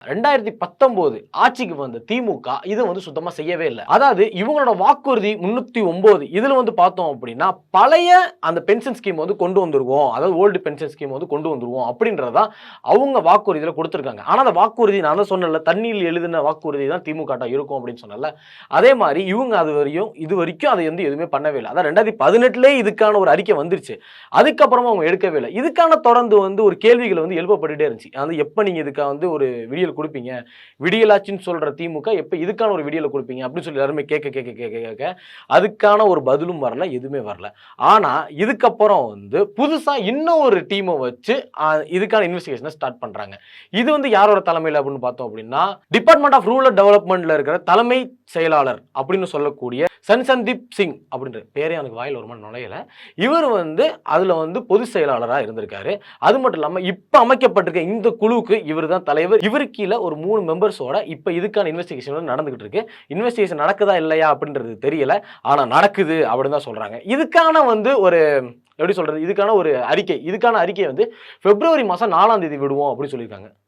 2019 ஆட்சிக்கு வந்த திமுக இதை வந்து சுத்தமா செய்யவே இல்லை. அதாவது இவங்களோட வாக்குறுதி 309 இதுல வந்து பார்த்தோம் அப்படின்னா பழைய அந்த பென்ஷன் ஸ்கீம் வந்து கொண்டு வந்துருவோம், அதாவது ஓல்டு பென்ஷன் ஸ்கீம் வந்து கொண்டு வந்துருவோம் அப்படின்றதா அவங்க வாக்குறுதியில கொடுத்திருக்காங்க. ஆனா அந்த வாக்குறுதி நான் தான் சொன்னேன்ல, தண்ணியில் எழுதின வாக்குறுதி தான் திமுக இருக்கும் அப்படின்னு சொன்னல. அதே மாதிரி இவங்க இது வரைக்கும் அதை வந்து எதுவுமே பண்ணவே இல்லை. அதான் 2018 இதுக்கான ஒரு அறிக்கை வந்துருச்சு. அதுக்கப்புறமா அவங்க எடுக்கவே இல்லை. இதுக்கான தொடர்ந்து வந்து ஒரு கேள்விகள் வந்து எழுப்பப்பட்டுட்டே இருந்துச்சு. அது எப்ப நீங்க இதுக்கு வந்து ஒரு விடியல் கொடுப்பீங்க, விடியலாச்சுன்னு சொல்ற திமுக எப்ப இதுக்கான ஒரு விடியலை கொடுப்பீங்க அப்படின்னு சொல்லி எல்லாருமே கேட்க அதுக்கான ஒரு பதிலும் வரல, எதுவுமே வரல. ஆனா இதுக்கப்புறம் வந்து புதுசா இன்னும் ஒரு டீமை வச்சு இதுக்கான இன்வெஸ்டிகேஷனை ஸ்டார்ட் பண்றாங்க. இது வந்து யாரோட தலைமையில் அப்படின்னு பார்த்தோம் அப்படின்னா டிபார்ட்மெண்ட் ஆஃப் ரூரல் டெவலப்மெண்ட்ல இருக்கிற தலைமை செயலாளர் அப்படின்னு சொல்லக்கூடிய சன்சந்தீப் சிங் அப்படின்ற பேரே எனக்கு வாயில் ஒரு மாதிரி நுழையல. இவர் வந்து அதுல வந்து பொது செயலாளராக இருந்திருக்காரு. அது மட்டும் இல்லாம இப்ப அமைக்கப்பட்டிருக்க இந்த குழுவுக்கு இவர் தான் தலைவர். இவருக்கு கீழே ஒரு 3 மெம்பர்ஸோட இப்ப இதுக்கான இன்வெஸ்டிகேஷன் நடந்துகிட்டு இருக்கு. இன்வெஸ்டிகேஷன் நடக்குதா இல்லையா அப்படின்றது தெரியல. ஆனா நடக்குது அப்படின்னு தான் சொல்றாங்க. இதுக்கான வந்து ஒரு எப்படி சொல்றது, இதுக்கான ஒரு அறிக்கை வந்து பிப்ரவரி மாசம் 4ஆம் தேதி விடுவோம் அப்படின்னு சொல்லியிருக்காங்க.